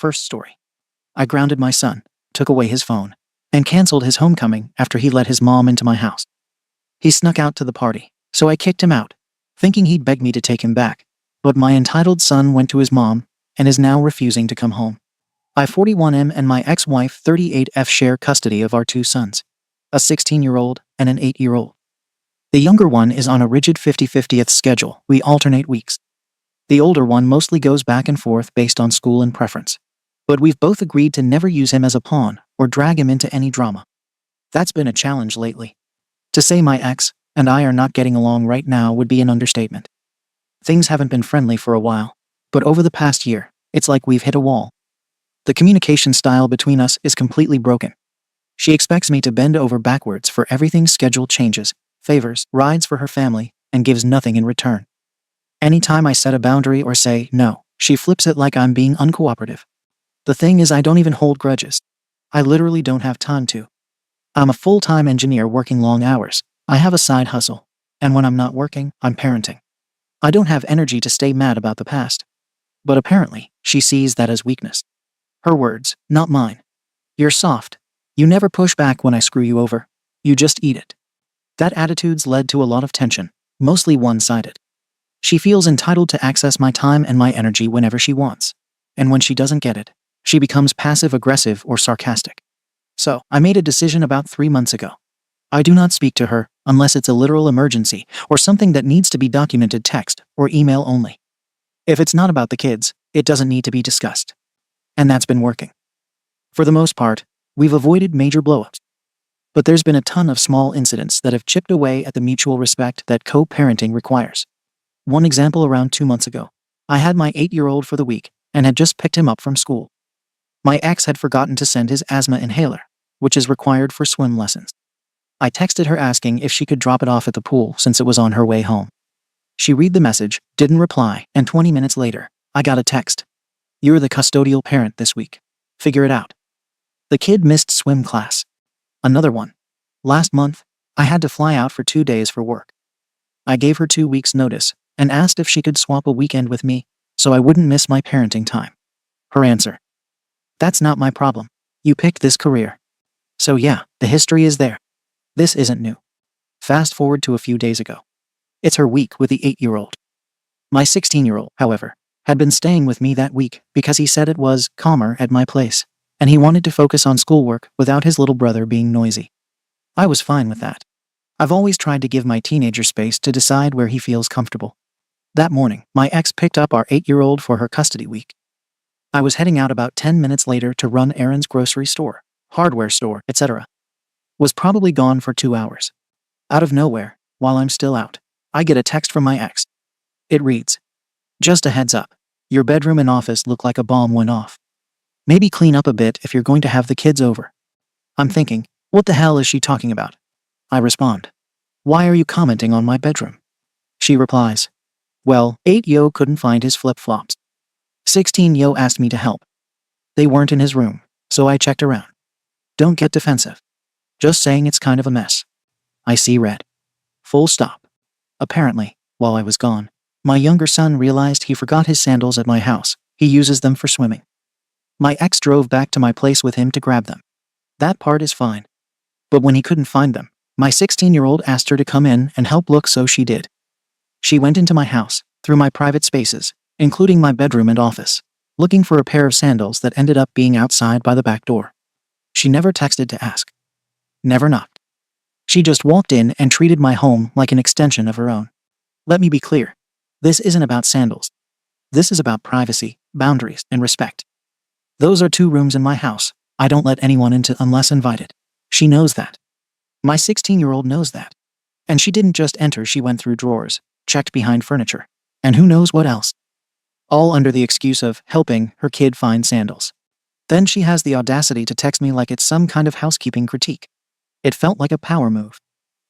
First story. I grounded my son, took away his phone, and canceled his homecoming after he let his mom into my house. He snuck out to the party, so I kicked him out, thinking he'd beg me to take him back. But my entitled son went to his mom and is now refusing to come home. I 41M and my ex-wife 38F share custody of our two sons, a 16-year-old and an 8-year-old. The younger one is on a rigid 50-50th schedule. We alternate weeks. The older one mostly goes back and forth based on school and preference. But we've both agreed to never use him as a pawn or drag him into any drama. That's been a challenge lately. To say my ex and I are not getting along right now would be an understatement. Things haven't been friendly for a while, but over the past year, it's like we've hit a wall. The communication style between us is completely broken. She expects me to bend over backwards for everything, schedule changes, favors, rides for her family, and gives nothing in return. Anytime I set a boundary or say no, she flips it like I'm being uncooperative. The thing is, I don't even hold grudges. I literally don't have time to. I'm a full-time engineer working long hours. I have a side hustle. And when I'm not working, I'm parenting. I don't have energy to stay mad about the past. But apparently, she sees that as weakness. Her words, not mine. You're soft. You never push back when I screw you over. You just eat it. That attitude's led to a lot of tension, mostly one-sided. She feels entitled to access my time and my energy whenever she wants. And when she doesn't get it, she becomes passive-aggressive or sarcastic. So, I made a decision about 3 months ago. I do not speak to her unless it's a literal emergency or something that needs to be documented, text or email only. If it's not about the kids, it doesn't need to be discussed. And that's been working. For the most part, we've avoided major blowups. But there's been a ton of small incidents that have chipped away at the mutual respect that co-parenting requires. One example: around 2 months ago, I had my 8-year-old for the week and had just picked him up from school. My ex had forgotten to send his asthma inhaler, which is required for swim lessons. I texted her asking if she could drop it off at the pool since it was on her way home. She read the message, didn't reply, and 20 minutes later, I got a text. You're the custodial parent this week. Figure it out. The kid missed swim class. Another one. Last month, I had to fly out for 2 days for work. I gave her 2 weeks' notice and asked if she could swap a weekend with me so I wouldn't miss my parenting time. Her answer: that's not my problem. You picked this career. So yeah, the history is there. This isn't new. Fast forward to a few days ago. It's her week with the 8-year-old. My 16-year-old, however, had been staying with me that week because he said it was calmer at my place, and he wanted to focus on schoolwork without his little brother being noisy. I was fine with that. I've always tried to give my teenager space to decide where he feels comfortable. That morning, my ex picked up our 8-year-old for her custody week. I was heading out about 10 minutes later to run errands, grocery store, hardware store, etc. Was probably gone for 2 hours. Out of nowhere, while I'm still out, I get a text from my ex. It reads, just a heads up, your bedroom and office look like a bomb went off. Maybe clean up a bit if you're going to have the kids over. I'm thinking, what the hell is she talking about? I respond, why are you commenting on my bedroom? She replies, well, 8-yo couldn't find his flip-flops. 16-yo asked me to help. They weren't in his room, so I checked around. Don't get defensive. Just saying it's kind of a mess. I see red. Full stop. Apparently, while I was gone, my younger son realized he forgot his sandals at my house. He uses them for swimming. My ex drove back to my place with him to grab them. That part is fine. But when he couldn't find them, my 16-year-old asked her to come in and help look, so she did. She went into my house, through my private spaces, including my bedroom and office, looking for a pair of sandals that ended up being outside by the back door. She never texted to ask. Never knocked. She just walked in and treated my home like an extension of her own. Let me be clear. This isn't about sandals. This is about privacy, boundaries, and respect. Those are 2 rooms in my house. I don't let anyone into unless invited. She knows that. My 16-year-old knows that. And she didn't just enter, she went through drawers, checked behind furniture, and who knows what else. All under the excuse of helping her kid find sandals. Then she has the audacity to text me like it's some kind of housekeeping critique. It felt like a power move.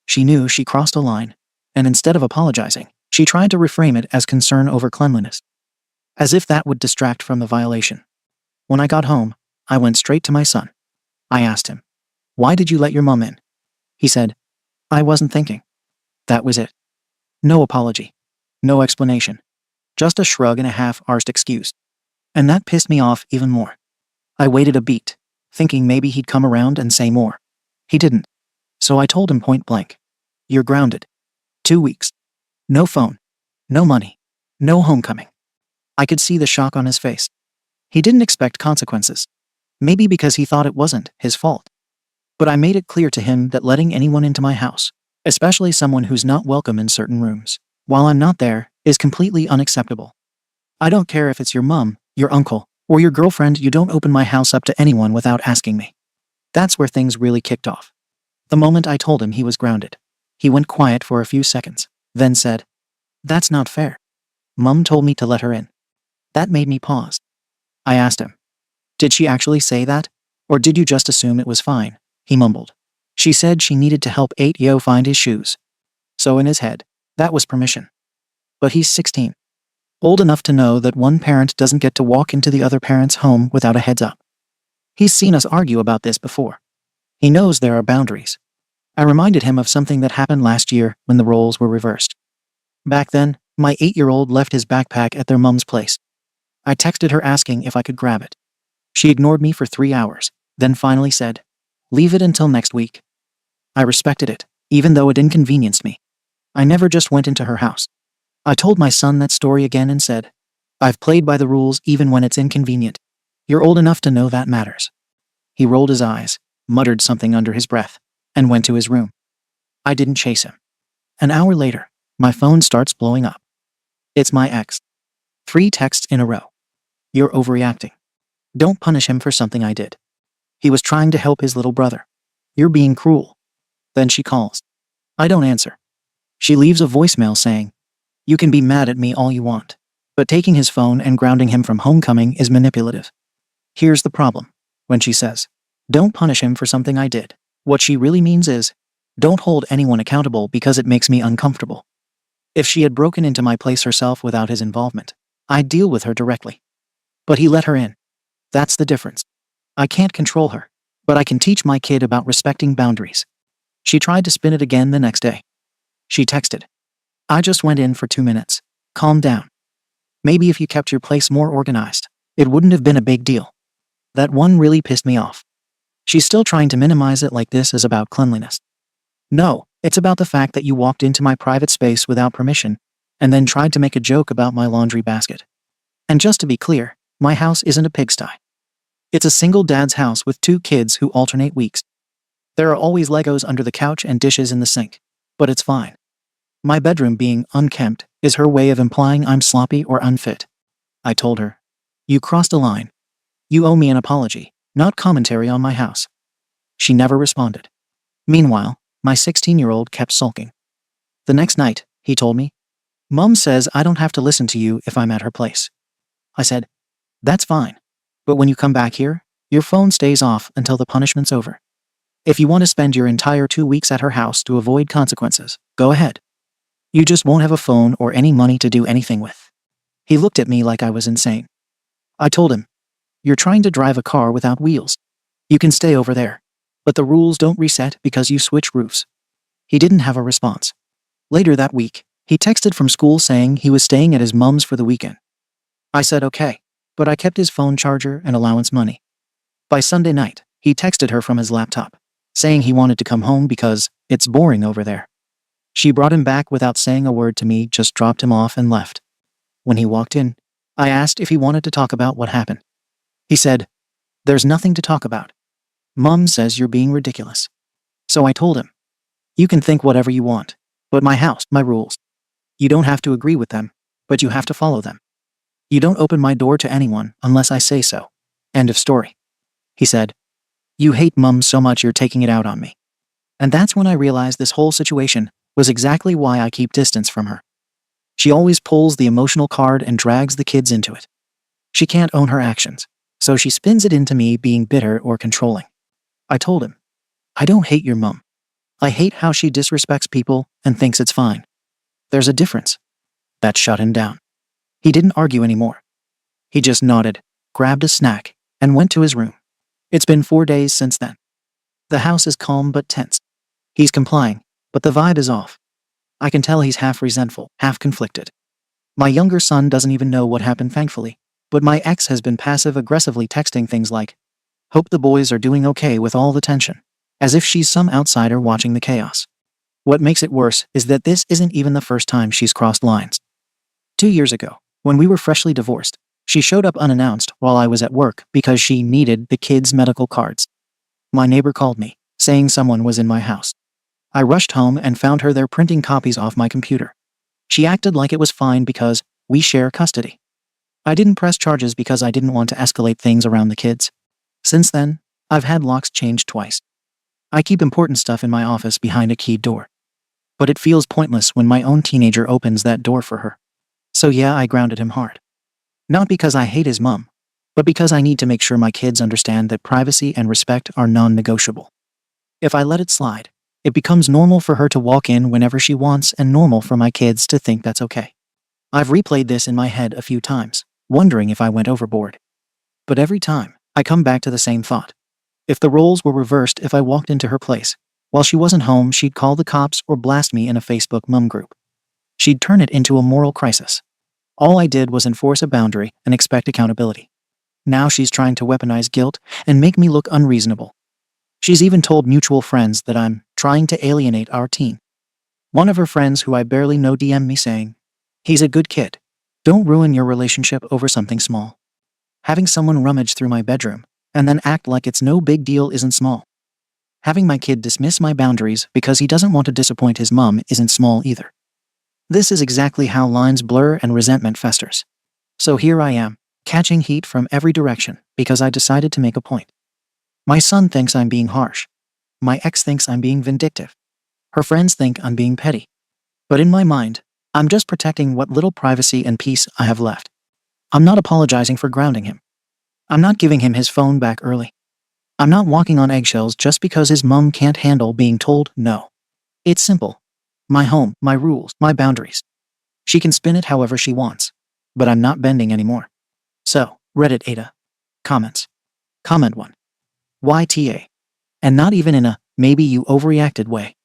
She knew she crossed a line, and instead of apologizing, she tried to reframe it as concern over cleanliness. As if that would distract from the violation. When I got home, I went straight to my son. I asked him, why did you let your mom in? He said, I wasn't thinking. That was it. No apology. No explanation. Just a shrug and a half-arsed excuse. And that pissed me off even more. I waited a beat, thinking maybe he'd come around and say more. He didn't. So I told him point blank. You're grounded. 2 weeks. No phone. No money. No homecoming. I could see the shock on his face. He didn't expect consequences. Maybe because he thought it wasn't his fault. But I made it clear to him that letting anyone into my house, especially someone who's not welcome in certain rooms, while I'm not there, is completely unacceptable. I don't care if it's your mom, your uncle, or your girlfriend, you don't open my house up to anyone without asking me. That's where things really kicked off. The moment I told him he was grounded, he went quiet for a few seconds, then said, "That's not fair. Mom told me to let her in." That made me pause. I asked him, "Did she actually say that? Or did you just assume it was fine?" He mumbled. "She said she needed to help 8-yo find his shoes." So in his head, that was permission. But he's 16. Old enough to know that one parent doesn't get to walk into the other parent's home without a heads up. He's seen us argue about this before. He knows there are boundaries. I reminded him of something that happened last year when the roles were reversed. Back then, my 8-year-old left his backpack at their mom's place. I texted her asking if I could grab it. She ignored me for 3 hours, then finally said, "Leave it until next week." I respected it, even though it inconvenienced me. I never just went into her house. I told my son that story again and said, "I've played by the rules even when it's inconvenient. You're old enough to know that matters." He rolled his eyes, muttered something under his breath, and went to his room. I didn't chase him. An hour later, my phone starts blowing up. It's my ex. 3 texts in a row. "You're overreacting. Don't punish him for something I did. He was trying to help his little brother. You're being cruel." Then she calls. I don't answer. She leaves a voicemail saying, "You can be mad at me all you want, but taking his phone and grounding him from homecoming is manipulative." Here's the problem. When she says, "Don't punish him for something I did," what she really means is, don't hold anyone accountable because it makes me uncomfortable. If she had broken into my place herself without his involvement, I'd deal with her directly. But he let her in. That's the difference. I can't control her, but I can teach my kid about respecting boundaries. She tried to spin it again the next day. She texted, "I just went in for 2 minutes. Calm down. Maybe if you kept your place more organized, it wouldn't have been a big deal." That one really pissed me off. She's still trying to minimize it like this is about cleanliness. No, it's about the fact that you walked into my private space without permission, and then tried to make a joke about my laundry basket. And just to be clear, my house isn't a pigsty. It's a single dad's house with 2 kids who alternate weeks. There are always Legos under the couch and dishes in the sink, but it's fine. My bedroom being unkempt is her way of implying I'm sloppy or unfit. I told her, "You crossed a line. You owe me an apology, not commentary on my house." She never responded. Meanwhile, my 16-year-old kept sulking. The next night, he told me, "Mom says I don't have to listen to you if I'm at her place." I said, "That's fine. But when you come back here, your phone stays off until the punishment's over. If you want to spend your entire 2 weeks at her house to avoid consequences, go ahead. You just won't have a phone or any money to do anything with." He looked at me like I was insane. I told him, "You're trying to drive a car without wheels. You can stay over there, but the rules don't reset because you switch roofs." He didn't have a response. Later that week, he texted from school saying he was staying at his mom's for the weekend. I said okay, but I kept his phone charger and allowance money. By Sunday night, he texted her from his laptop, saying he wanted to come home because it's boring over there. She brought him back without saying a word to me, just dropped him off and left. When he walked in, I asked if he wanted to talk about what happened. He said, "There's nothing to talk about. Mom says you're being ridiculous." So I told him, "You can think whatever you want, but my house, my rules. You don't have to agree with them, but you have to follow them. You don't open my door to anyone unless I say so. End of story." He said, "You hate Mom so much you're taking it out on me." And that's when I realized this whole situation was exactly why I keep distance from her. She always pulls the emotional card and drags the kids into it. She can't own her actions, so she spins it into me being bitter or controlling. I told him, "I don't hate your mom. I hate how she disrespects people and thinks it's fine. There's a difference." That shut him down. He didn't argue anymore. He just nodded, grabbed a snack, and went to his room. It's been 4 days since then. The house is calm but tense. He's complying, but the vibe is off. I can tell he's half resentful, half conflicted. My younger son doesn't even know what happened, thankfully, but my ex has been passive-aggressively texting things like, Hope the boys are doing okay with all the tension. As if she's some outsider watching the chaos. What makes it worse is that this isn't even the first time she's crossed lines. 2 years ago, when we were freshly divorced, she showed up unannounced while I was at work because she needed the kids' medical cards. My neighbor called me, saying someone was in my house. I rushed home and found her there printing copies off my computer. She acted like it was fine because we share custody. I didn't press charges because I didn't want to escalate things around the kids. Since then, I've had locks changed twice. I keep important stuff in my office behind a keyed door. But it feels pointless when my own teenager opens that door for her. So yeah, I grounded him hard. Not because I hate his mom, but because I need to make sure my kids understand that privacy and respect are non-negotiable. If I let it slide, it becomes normal for her to walk in whenever she wants and normal for my kids to think that's okay. I've replayed this in my head a few times, wondering if I went overboard. But every time, I come back to the same thought. If the roles were reversed, if I walked into her place, while she wasn't home, she'd call the cops or blast me in a Facebook mum group. She'd turn it into a moral crisis. All I did was enforce a boundary and expect accountability. Now she's trying to weaponize guilt and make me look unreasonable. She's even told mutual friends that I'm trying to alienate our teen. One of her friends who I barely know DM'd me saying, "He's a good kid. Don't ruin your relationship over something small." Having someone rummage through my bedroom and then act like it's no big deal isn't small. Having my kid dismiss my boundaries because he doesn't want to disappoint his mom isn't small either. This is exactly how lines blur and resentment festers. So here I am, catching heat from every direction because I decided to make a point. My son thinks I'm being harsh. My ex thinks I'm being vindictive. Her friends think I'm being petty. But in my mind, I'm just protecting what little privacy and peace I have left. I'm not apologizing for grounding him. I'm not giving him his phone back early. I'm not walking on eggshells just because his mom can't handle being told no. It's simple. My home, my rules, my boundaries. She can spin it however she wants. But I'm not bending anymore. So, Reddit Ada. Comments. Comment 1. YTA. And not even in a, maybe you overreacted way.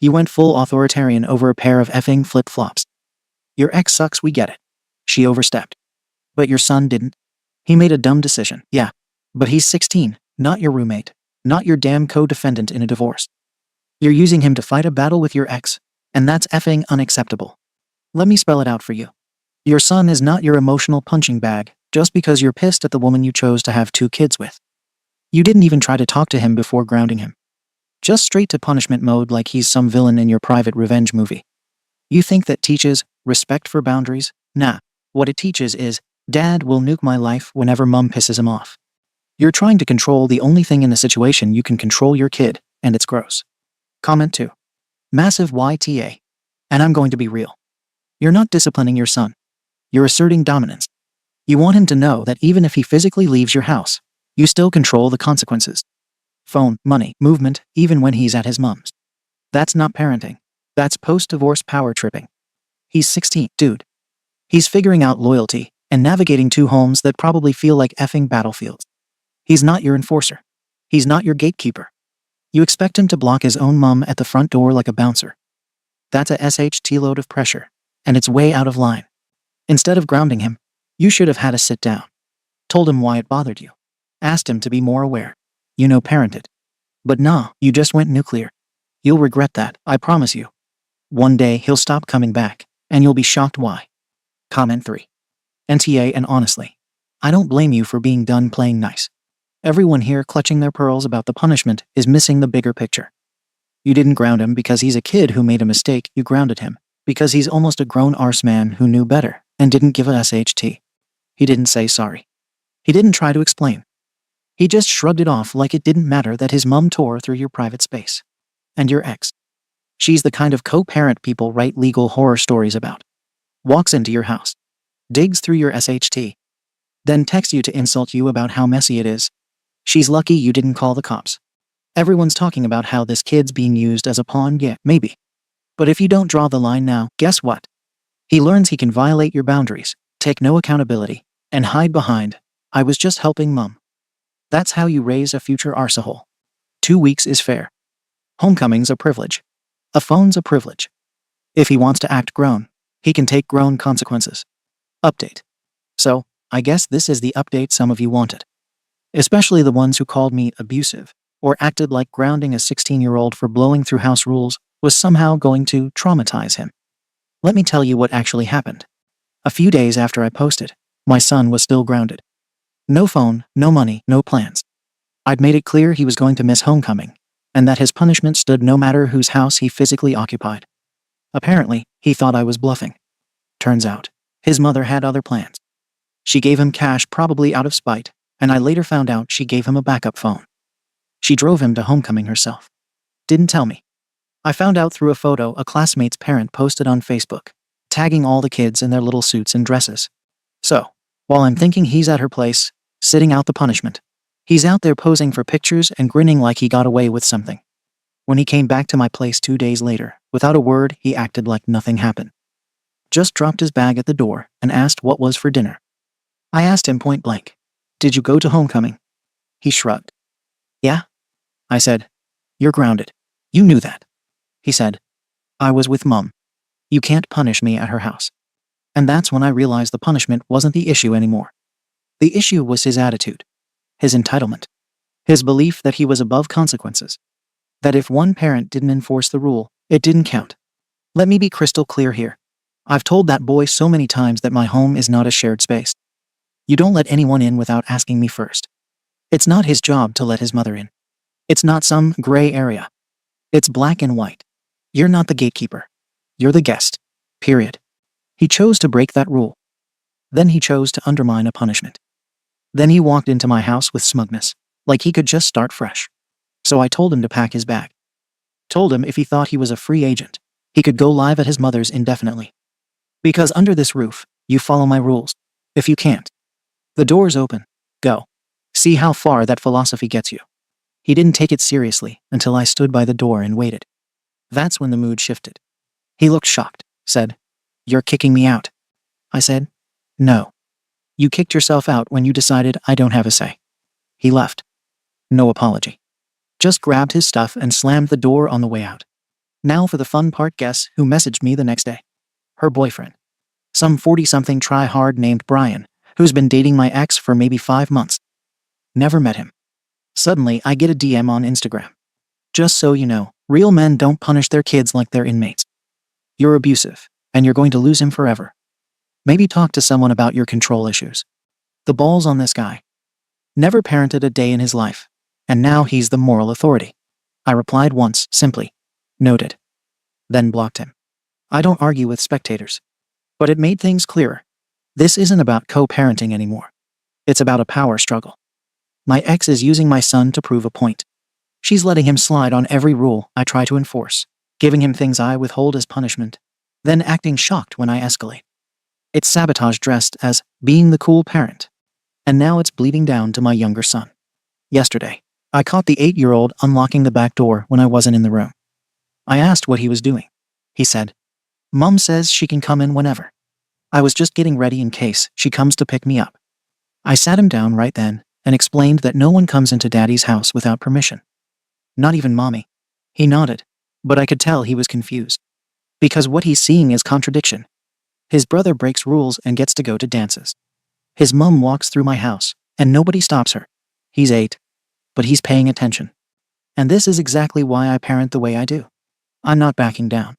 You went full authoritarian over a pair of effing flip-flops. Your ex sucks, we get it. She overstepped. But your son didn't. He made a dumb decision, yeah. But he's 16, not your roommate, not your damn co-defendant in a divorce. You're using him to fight a battle with your ex, and that's effing unacceptable. Let me spell it out for you. Your son is not your emotional punching bag just because you're pissed at the woman you chose to have 2 kids with. You didn't even try to talk to him before grounding him. Just straight to punishment mode like he's some villain in your private revenge movie. You think that teaches respect for boundaries? Nah. What it teaches is, Dad will nuke my life whenever Mom pisses him off. You're trying to control the only thing in the situation you can control, your kid, and it's gross. Comment 2. Massive YTA. And I'm going to be real. You're not disciplining your son. You're asserting dominance. You want him to know that even if he physically leaves your house, you still control the consequences. Phone, money, movement, even when he's at his mom's. That's not parenting. That's post-divorce power tripping. He's 16, dude. He's figuring out loyalty and navigating 2 homes that probably feel like effing battlefields. He's not your enforcer. He's not your gatekeeper. You expect him to block his own mom at the front door like a bouncer. That's a SHT load of pressure, and it's way out of line. Instead of grounding him, you should have had a sit down. Told him why it bothered you. Asked him to be more aware. Parented. But nah, you just went nuclear. You'll regret that, I promise you. One day he'll stop coming back, and you'll be shocked why. Comment 3. NTA, and honestly, I don't blame you for being done playing nice. Everyone here clutching their pearls about the punishment is missing the bigger picture. You didn't ground him because he's a kid who made a mistake, you grounded him because he's almost a grown arse man who knew better and didn't give a SHT. He didn't say sorry. He didn't try to explain. He just shrugged it off like it didn't matter that his mom tore through your private space. And your ex. She's the kind of co-parent people write legal horror stories about. Walks into your house. Digs through your SHT. Then texts you to insult you about how messy it is. She's lucky you didn't call the cops. Everyone's talking about how this kid's being used as a pawn, yeah, maybe. But if you don't draw the line now, guess what? He learns he can violate your boundaries, take no accountability, and hide behind, "I was just helping Mom." That's how you raise a future arsehole. 2 weeks is fair. Homecoming's a privilege. A phone's a privilege. If he wants to act grown, he can take grown consequences. Update. So, I guess this is the update some of you wanted. especially the ones who called me abusive or acted like grounding a 16-year-old for blowing through house rules was somehow going to traumatize him. Let me tell you what actually happened. A few days after I posted, my son was still grounded. No phone, no money, no plans. I'd made it clear he was going to miss homecoming, and that his punishment stood no matter whose house he physically occupied. Apparently, he thought I was bluffing. Turns out, his mother had other plans. She gave him cash probably out of spite, and I later found out she gave him a backup phone. She drove him to homecoming herself. Didn't tell me. I found out through a photo a classmate's parent posted on Facebook, tagging all the kids in their little suits and dresses. So, while I'm thinking he's at her place, sitting out the punishment, he's out there posing for pictures and grinning like he got away with something. When he came back to my place 2 days later, without a word, he acted like nothing happened. Just dropped his bag at the door and asked what was for dinner. I asked him point blank, "Did you go to homecoming?" He shrugged. "Yeah." I said, "You're grounded. You knew that." He said, "I was with Mom. You can't punish me at her house." And that's when I realized the punishment wasn't the issue anymore. The issue was his attitude, his entitlement, his belief that he was above consequences, that if one parent didn't enforce the rule, it didn't count. Let me be crystal clear here. I've told that boy so many times that my home is not a shared space. You don't let anyone in without asking me first. It's not his job to let his mother in. It's not some gray area. It's black and white. You're not the gatekeeper. You're the guest. Period. He chose to break that rule. Then he chose to undermine a punishment. Then he walked into my house with smugness, like he could just start fresh. So I told him to pack his bag. Told him if he thought he was a free agent, he could go live at his mother's indefinitely. Because under this roof, you follow my rules. If you can't, the door's open. Go. See how far that philosophy gets you. He didn't take it seriously until I stood by the door and waited. That's when the mood shifted. He looked shocked, said, "You're kicking me out." I said, "No. You kicked yourself out when you decided I don't have a say." He left. No apology. Just grabbed his stuff and slammed the door on the way out. Now for the fun part, guess who messaged me the next day? Her boyfriend. Some 40-something try-hard named Brian, who's been dating my ex for maybe 5 months. Never met him. Suddenly, I get a DM on Instagram. "Just so you know, real men don't punish their kids like they're inmates. You're abusive, and you're going to lose him forever. Maybe talk to someone about your control issues." The balls on this guy. Never parented a day in his life, and now he's the moral authority. I replied once, simply, "Noted." Then blocked him. I don't argue with spectators. But it made things clearer. This isn't about co-parenting anymore. It's about a power struggle. My ex is using my son to prove a point. She's letting him slide on every rule I try to enforce, giving him things I withhold as punishment, then acting shocked when I escalate. It's sabotage dressed as being the cool parent. And now it's bleeding down to my younger son. Yesterday, I caught the 8-year-old unlocking the back door when I wasn't in the room. I asked what he was doing. He said, "Mom says she can come in whenever. I was just getting ready in case she comes to pick me up." I sat him down right then and explained that no one comes into Daddy's house without permission. Not even Mommy. He nodded, but I could tell he was confused. Because what he's seeing is contradiction. His brother breaks rules and gets to go to dances. His mom walks through my house, and nobody stops her. He's 8, but he's paying attention. And this is exactly why I parent the way I do. I'm not backing down.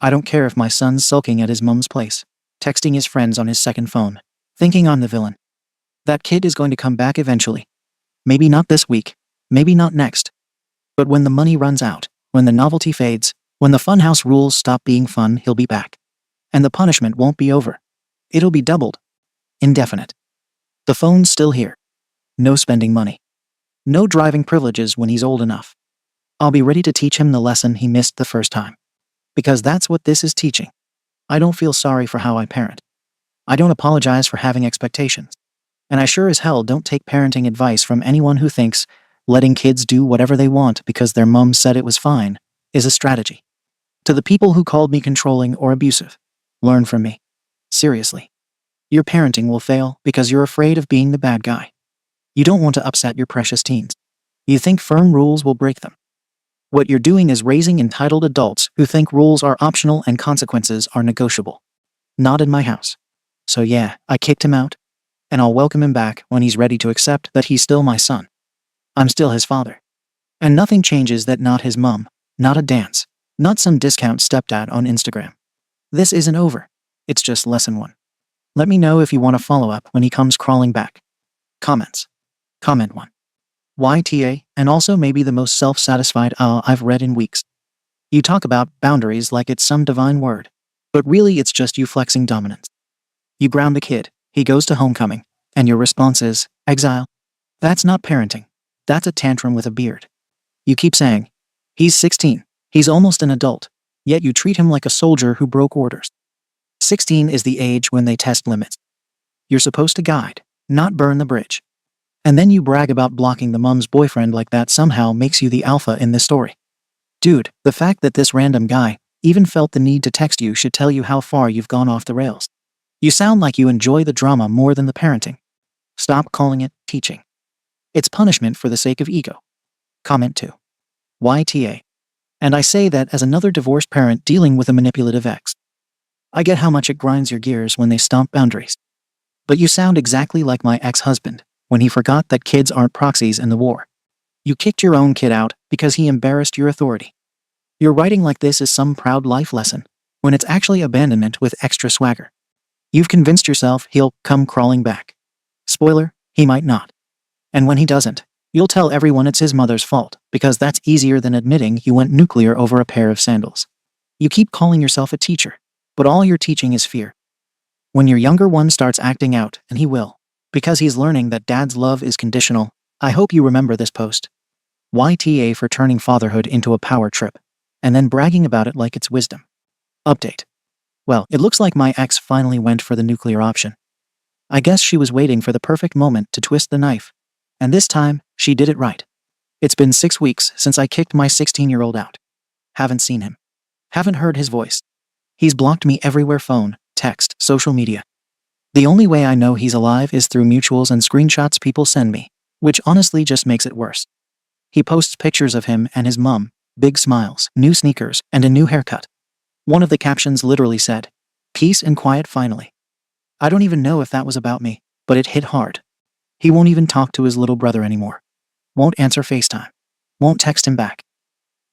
I don't care if my son's sulking at his mom's place, texting his friends on his second phone, thinking I'm the villain. That kid is going to come back eventually. Maybe not this week, maybe not next. But when the money runs out, when the novelty fades, when the funhouse rules stop being fun, he'll be back. And the punishment won't be over. It'll be doubled. Indefinite. The phone's still here. No spending money. No driving privileges when he's old enough. I'll be ready to teach him the lesson he missed the first time. Because that's what this is teaching. I don't feel sorry for how I parent. I don't apologize for having expectations. And I sure as hell don't take parenting advice from anyone who thinks letting kids do whatever they want because their mom said it was fine is a strategy. To the people who called me controlling or abusive, learn from me. Seriously. Your parenting will fail because you're afraid of being the bad guy. You don't want to upset your precious teens. You think firm rules will break them. What you're doing is raising entitled adults who think rules are optional and consequences are negotiable. Not in my house. So yeah, I kicked him out. and I'll welcome him back when he's ready to accept that he's still my son. I'm still his father. And nothing changes that, not his mom, not a dance, not some discount stepdad on Instagram. This isn't over. It's just lesson 1. Let me know if you want to follow up when he comes crawling back. Comments. Comment 1. YTA, and also maybe the most self-satisfied I've read in weeks. You talk about boundaries like it's some divine word, but really it's just you flexing dominance. You ground the kid, he goes to homecoming, and your response is, exile. That's not parenting. That's a tantrum with a beard. You keep saying, he's 16, he's almost an adult, yet you treat him like a soldier who broke orders. 16 is the age when they test limits. You're supposed to guide, not burn the bridge. And then you brag about blocking the mom's boyfriend like that somehow makes you the alpha in this story. Dude, the fact that this random guy even felt the need to text you should tell you how far you've gone off the rails. You sound like you enjoy the drama more than the parenting. Stop calling it teaching. It's punishment for the sake of ego. Comment 2. YTA. And I say that as another divorced parent dealing with a manipulative ex. I get how much it grinds your gears when they stomp boundaries. But you sound exactly like my ex-husband when he forgot that kids aren't proxies in the war. You kicked your own kid out because he embarrassed your authority. You're writing like this is some proud life lesson, when it's actually abandonment with extra swagger. You've convinced yourself he'll come crawling back. Spoiler, he might not. And when he doesn't, you'll tell everyone it's his mother's fault, because that's easier than admitting you went nuclear over a pair of sandals. You keep calling yourself a teacher, but all you're teaching is fear. When your younger one starts acting out, and he will, because he's learning that dad's love is conditional, I hope you remember this post. YTA for turning fatherhood into a power trip, and then bragging about it like it's wisdom. Update. Well, it looks like my ex finally went for the nuclear option. I guess she was waiting for the perfect moment to twist the knife. And this time, she did it right. It's been 6 weeks since I kicked my 16-year-old out. Haven't seen him. Haven't heard his voice. He's blocked me everywhere: phone, text, social media. The only way I know he's alive is through mutuals and screenshots people send me, which honestly just makes it worse. He posts pictures of him and his mom, big smiles, new sneakers, and a new haircut. One of the captions literally said, "Peace and quiet finally." I don't even know if that was about me, but it hit hard. He won't even talk to his little brother anymore. Won't answer FaceTime. Won't text him back.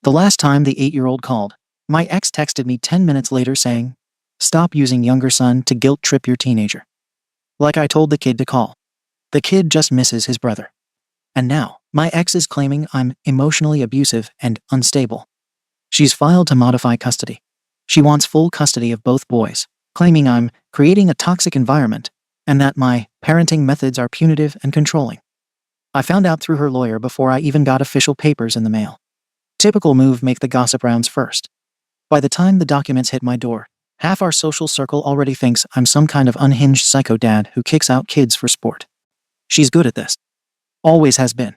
The last time the 8-year-old called, my ex texted me 10 minutes later saying, "Stop using younger son to guilt trip your teenager." Like I told the kid to call. The kid just misses his brother. And now, my ex is claiming I'm emotionally abusive and unstable. She's filed to modify custody. She wants full custody of both boys, claiming I'm creating a toxic environment and that my parenting methods are punitive and controlling. I found out through her lawyer before I even got official papers in the mail. Typical move: make the gossip rounds first. By the time the documents hit my door, half our social circle already thinks I'm some kind of unhinged psycho dad who kicks out kids for sport. She's good at this. Always has been.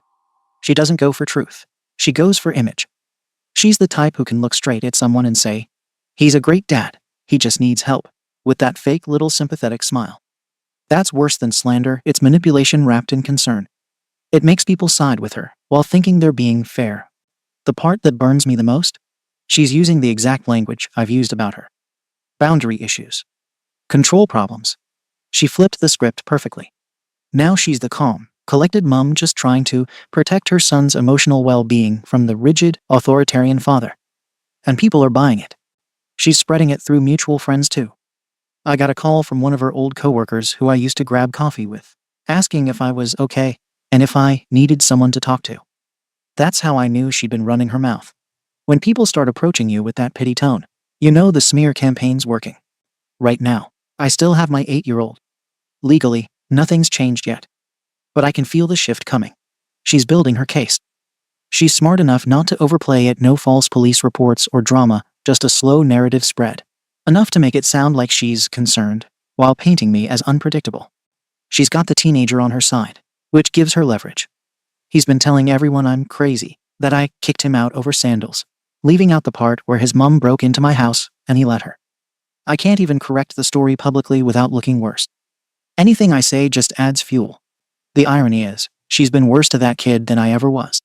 She doesn't go for truth. She goes for image. She's the type who can look straight at someone and say, "He's a great dad, he just needs help," with that fake little sympathetic smile. That's worse than slander. It's manipulation wrapped in concern. It makes people side with her while thinking they're being fair. The part that burns me the most? She's using the exact language I've used about her. Boundary issues. Control problems. She flipped the script perfectly. Now she's the calm, collected mom just trying to protect her son's emotional well-being from the rigid, authoritarian father. And people are buying it. She's spreading it through mutual friends too. I got a call from one of her old coworkers who I used to grab coffee with, asking if I was okay and if I needed someone to talk to. That's how I knew she'd been running her mouth. When people start approaching you with that pity tone, you know the smear campaign's working. Right now, I still have my 8-year-old. Legally, nothing's changed yet. But I can feel the shift coming. She's building her case. She's smart enough not to overplay it. No false police reports or drama, just a slow narrative spread. Enough to make it sound like she's concerned, while painting me as unpredictable. She's got the teenager on her side, which gives her leverage. He's been telling everyone I'm crazy, that I kicked him out over sandals, leaving out the part where his mom broke into my house and he let her. I can't even correct the story publicly without looking worse. Anything I say just adds fuel. The irony is, she's been worse to that kid than I ever was.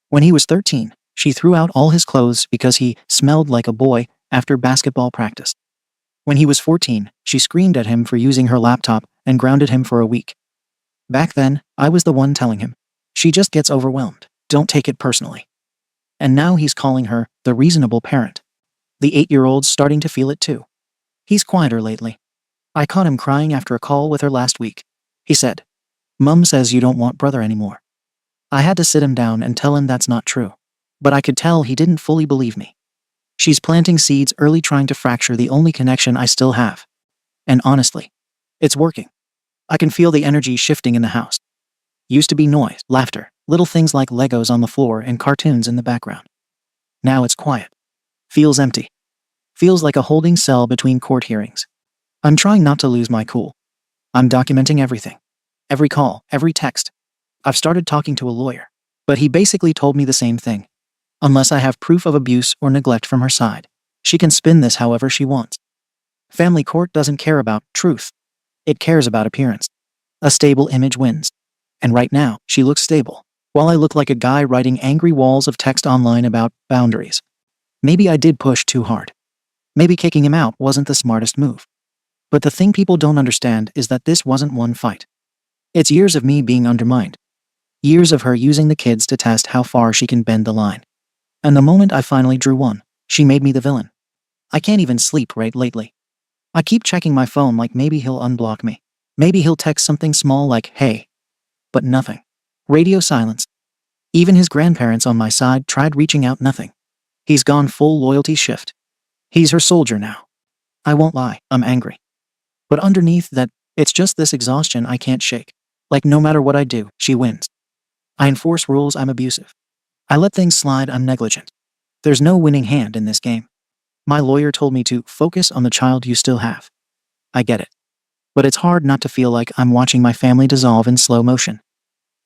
When he was 13, she threw out all his clothes because he smelled like a boy after basketball practice. When he was 14, she screamed at him for using her laptop and grounded him for a week. Back then, I was the one telling him. She just gets overwhelmed. Don't take it personally. And now he's calling her the reasonable parent. The 8-year-old's starting to feel it too. He's quieter lately. I caught him crying after a call with her last week. He said, "Mum says you don't want brother anymore." I had to sit him down and tell him that's not true. But I could tell he didn't fully believe me. She's planting seeds early, trying to fracture the only connection I still have. And honestly, it's working. I can feel the energy shifting in the house. Used to be noise, laughter, little things like Legos on the floor and cartoons in the background. Now it's quiet. Feels empty. Feels like a holding cell between court hearings. I'm trying not to lose my cool. I'm documenting everything. Every call, every text. I've started talking to a lawyer, but he basically told me the same thing. Unless I have proof of abuse or neglect from her side, she can spin this however she wants. Family court doesn't care about truth. It cares about appearance. A stable image wins. And right now, she looks stable, while I look like a guy writing angry walls of text online about boundaries. Maybe I did push too hard. Maybe kicking him out wasn't the smartest move. But the thing people don't understand is that this wasn't one fight. It's years of me being undermined. Years of her using the kids to test how far she can bend the line. And the moment I finally drew one, she made me the villain. I can't even sleep right lately. I keep checking my phone like maybe he'll unblock me. Maybe he'll text something small like, "Hey." But nothing. Radio silence. Even his grandparents on my side tried reaching out, nothing. He's gone full loyalty shift. He's her soldier now. I won't lie, I'm angry. But underneath that, it's just this exhaustion I can't shake. Like no matter what I do, she wins. I enforce rules, I'm abusive. I let things slide, I'm negligent. There's no winning hand in this game. My lawyer told me to focus on the child you still have. I get it. But it's hard not to feel like I'm watching my family dissolve in slow motion.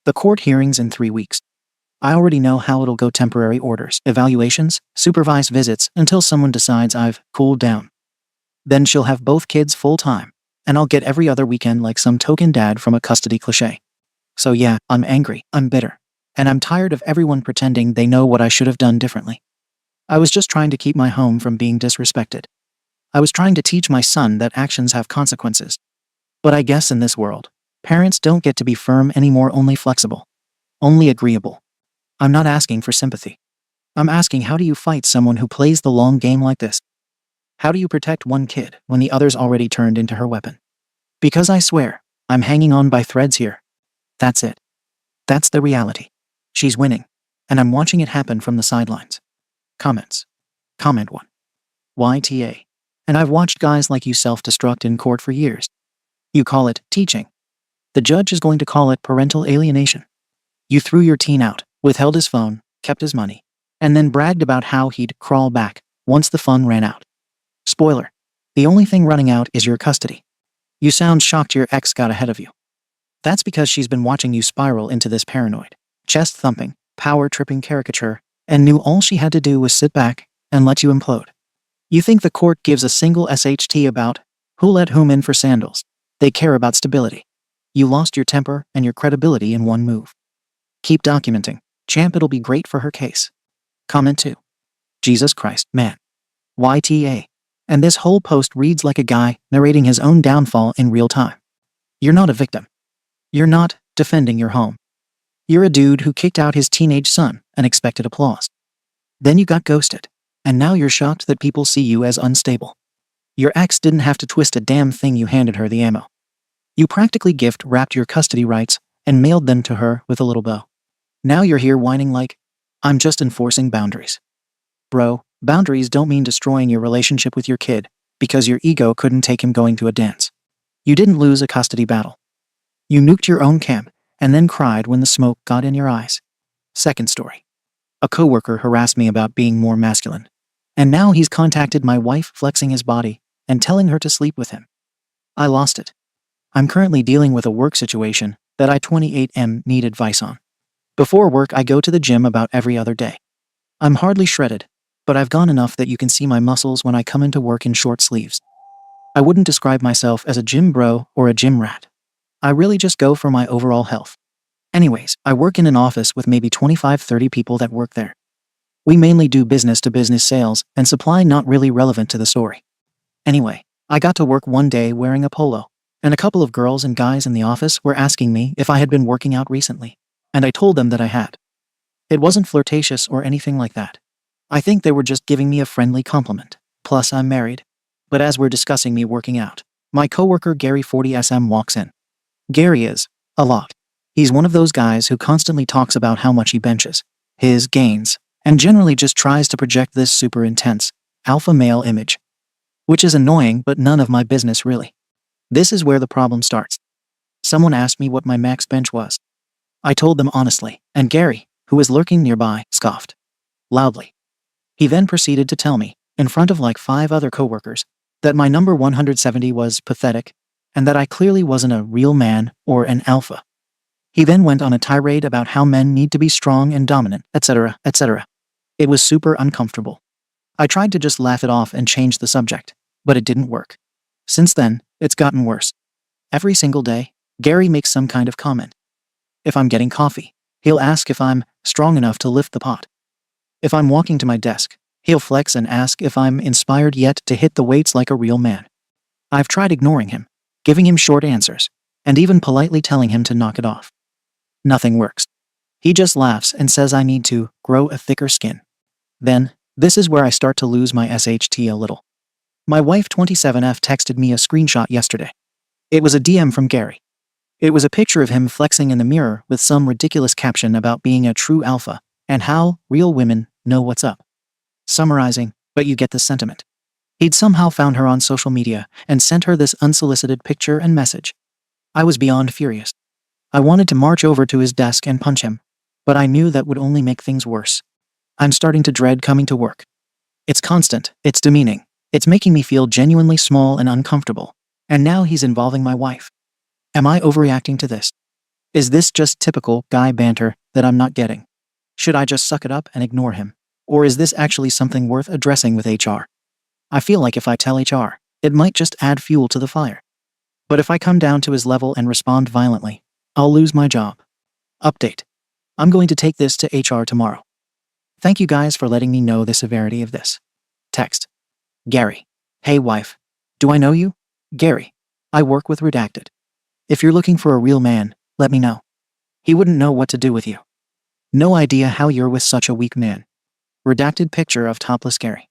The court hearings in 3 weeks. I already know how it'll go: temporary orders, evaluations, supervised visits until someone decides I've cooled down. Then she'll have both kids full-time, and I'll get every other weekend like some token dad from a custody cliché. So yeah, I'm angry, I'm bitter, and I'm tired of everyone pretending they know what I should have done differently. I was just trying to keep my home from being disrespected. I was trying to teach my son that actions have consequences. But I guess in this world, parents don't get to be firm anymore, only flexible. Only agreeable. I'm not asking for sympathy. I'm asking, how do you fight someone who plays the long game like this? How do you protect one kid when the other's already turned into her weapon? Because I swear, I'm hanging on by threads here. That's it. That's the reality. She's winning, and I'm watching it happen from the sidelines. Comments. Comment 1. YTA. And I've watched guys like you self-destruct in court for years. You call it teaching. The judge is going to call it parental alienation. You threw your teen out, withheld his phone, kept his money, and then bragged about how he'd crawl back once the fun ran out. Spoiler: the only thing running out is your custody. You sound shocked your ex got ahead of you. That's because she's been watching you spiral into this paranoid, chest-thumping, power-tripping caricature, and knew all she had to do was sit back and let you implode. You think the court gives a single SHT about who let whom in for sandals. They care about stability. You lost your temper and your credibility in one move. Keep documenting, champ, it'll be great for her case. Comment 2. Jesus Christ, man. YTA. And this whole post reads like a guy narrating his own downfall in real time. You're not a victim. You're not defending your home. You're a dude who kicked out his teenage son and expected applause. Then you got ghosted, and now you're shocked that people see you as unstable. Your ex didn't have to twist a damn thing, you handed her the ammo. You practically gift-wrapped your custody rights and mailed them to her with a little bow. Now you're here whining like, "I'm just enforcing boundaries." Bro, boundaries don't mean destroying your relationship with your kid because your ego couldn't take him going to a dance. You didn't lose a custody battle. You nuked your own camp and then cried when the smoke got in your eyes. Second story. A coworker harassed me about being more masculine, and now he's contacted my wife flexing his body and telling her to sleep with him. I lost it. I'm currently dealing with a work situation that I 28M need advice on. Before work, I go to the gym about every other day. I'm hardly shredded, but I've gone enough that you can see my muscles when I come into work in short sleeves. I wouldn't describe myself as a gym bro or a gym rat. I really just go for my overall health. Anyways, I work in an office with maybe 25-30 people that work there. We mainly do business-to-business sales and supply, not really relevant to the story. Anyway, I got to work one day wearing a polo, and a couple of girls and guys in the office were asking me if I had been working out recently, and I told them that I had. It wasn't flirtatious or anything like that. I think they were just giving me a friendly compliment. Plus, I'm married. But as we're discussing me working out, my coworker Gary 40SM walks in. Gary is a lot. He's one of those guys who constantly talks about how much he benches, his gains, and generally just tries to project this super intense, alpha male image. Which is annoying, but none of my business really. This is where the problem starts. Someone asked me what my max bench was. I told them honestly, and Gary, who was lurking nearby, scoffed loudly. He then proceeded to tell me, in front of like 5 other coworkers, that my number 170 was pathetic, and that I clearly wasn't a real man or an alpha. He then went on a tirade about how men need to be strong and dominant, etc., etc. It was super uncomfortable. I tried to just laugh it off and change the subject, but it didn't work. Since then, it's gotten worse. Every single day, Gary makes some kind of comment. If I'm getting coffee, he'll ask if I'm strong enough to lift the pot. If I'm walking to my desk, he'll flex and ask if I'm inspired yet to hit the weights like a real man. I've tried ignoring him, giving him short answers, and even politely telling him to knock it off. Nothing works. He just laughs and says I need to grow a thicker skin. Then, this is where I start to lose my SHT a little. My wife 27F texted me a screenshot yesterday. It was a DM from Gary. It was a picture of him flexing in the mirror with some ridiculous caption about being a true alpha and how real women know what's up. Summarizing, but you get the sentiment. He'd somehow found her on social media and sent her this unsolicited picture and message. I was beyond furious. I wanted to march over to his desk and punch him, but I knew that would only make things worse. I'm starting to dread coming to work. It's constant, it's demeaning, it's making me feel genuinely small and uncomfortable, and now he's involving my wife. Am I overreacting to this? Is this just typical guy banter that I'm not getting? Should I just suck it up and ignore him? Or is this actually something worth addressing with HR? I feel like if I tell HR, it might just add fuel to the fire. But if I come down to his level and respond violently, I'll lose my job. Update. I'm going to take this to HR tomorrow. Thank you guys for letting me know the severity of this. Text. Gary. Hey wife. Do I know you? Gary. I work with Redacted. If you're looking for a real man, let me know. He wouldn't know what to do with you. No idea how you're with such a weak man. Redacted picture of topless Gary.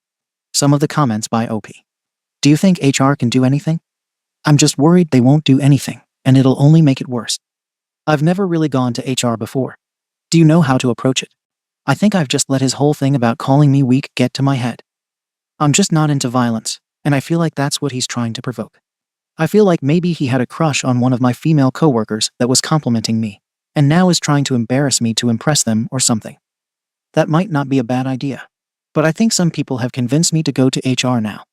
Some of the comments by OP. Do you think HR can do anything? I'm just worried they won't do anything, and it'll only make it worse. I've never really gone to HR before. Do you know how to approach it? I think I've just let his whole thing about calling me weak get to my head. I'm just not into violence, and I feel like that's what he's trying to provoke. I feel like maybe he had a crush on one of my female coworkers that was complimenting me, and now is trying to embarrass me to impress them or something. That might not be a bad idea, but I think some people have convinced me to go to HR now.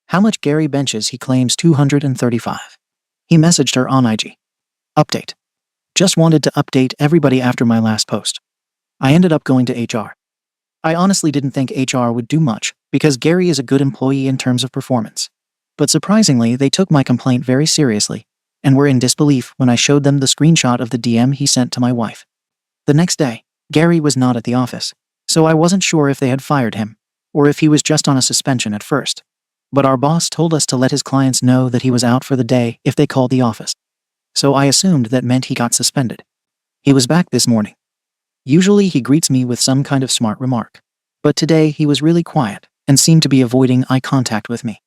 How much Gary benches? He claims 235. He messaged her on IG. Update. Just wanted to update everybody after my last post. I ended up going to HR. I honestly didn't think HR would do much because Gary is a good employee in terms of performance. But surprisingly, they took my complaint very seriously and were in disbelief when I showed them the screenshot of the DM he sent to my wife. The next day, Gary was not at the office, so I wasn't sure if they had fired him or if he was just on a suspension at first. But our boss told us to let his clients know that he was out for the day if they called the office. So I assumed that meant he got suspended. He was back this morning. Usually he greets me with some kind of smart remark, but today he was really quiet and seemed to be avoiding eye contact with me.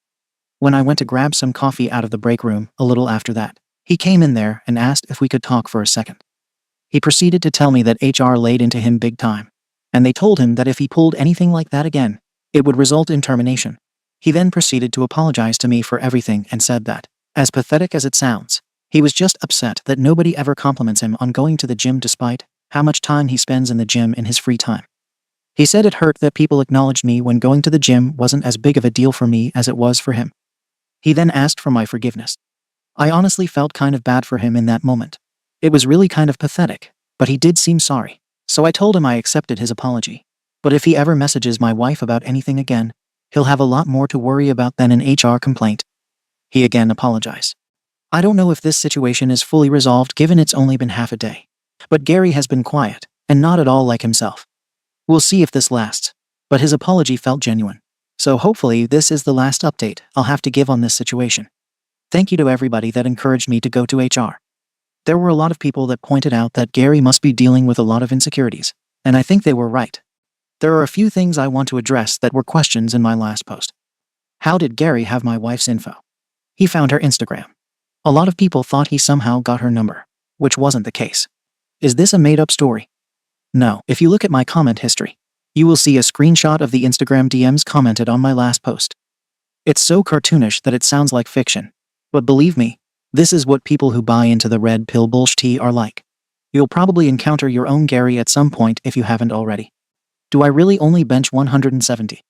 When I went to grab some coffee out of the break room a little after that, he came in there and asked if we could talk for a second. He proceeded to tell me that HR laid into him big time, and they told him that if he pulled anything like that again, it would result in termination. He then proceeded to apologize to me for everything and said that, as pathetic as it sounds, he was just upset that nobody ever compliments him on going to the gym despite how much time he spends in the gym in his free time. He said it hurt that people acknowledged me when going to the gym wasn't as big of a deal for me as it was for him. He then asked for my forgiveness. I honestly felt kind of bad for him in that moment. It was really kind of pathetic, but he did seem sorry, so I told him I accepted his apology. But if he ever messages my wife about anything again, he'll have a lot more to worry about than an HR complaint. He again apologized. I don't know if this situation is fully resolved given it's only been half a day. But Gary has been quiet, and not at all like himself. We'll see if this lasts, but his apology felt genuine. So hopefully this is the last update I'll have to give on this situation. Thank you to everybody that encouraged me to go to HR. There were a lot of people that pointed out that Gary must be dealing with a lot of insecurities, and I think they were right. There are a few things I want to address that were questions in my last post. How did Gary have my wife's info? He found her Instagram. A lot of people thought he somehow got her number, which wasn't the case. Is this a made-up story? No. If you look at my comment history, you will see a screenshot of the Instagram DMs commented on my last post. It's so cartoonish that it sounds like fiction. But believe me, this is what people who buy into the red pill bullshit are like. You'll probably encounter your own Gary at some point if you haven't already. Do I really only bench 170?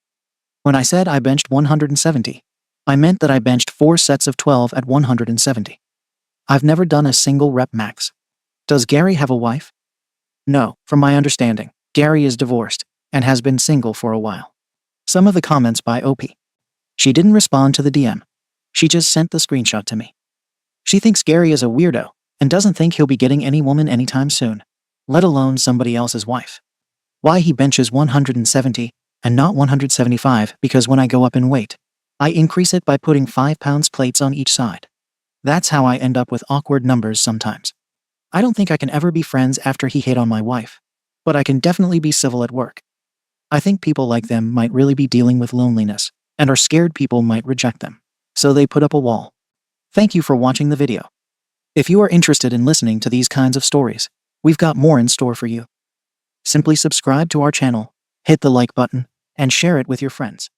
When I said I benched 170, I meant that I benched 4 sets of 12 at 170. I've never done a single rep max. Does Gary have a wife? No, from my understanding, Gary is divorced and has been single for a while. Some of the comments by OP. She didn't respond to the DM. She just sent the screenshot to me. She thinks Gary is a weirdo and doesn't think he'll be getting any woman anytime soon, let alone somebody else's wife. Why he benches 170 and not 175? Because when I go up in weight, I increase it by putting 5 pounds plates on each side. That's how I end up with awkward numbers sometimes. I don't think I can ever be friends after he hit on my wife, but I can definitely be civil at work. I think people like them might really be dealing with loneliness and are scared people might reject them, so they put up a wall. Thank you for watching the video. If you are interested in listening to these kinds of stories, we've got more in store for you. Simply subscribe to our channel, hit the like button, and share it with your friends.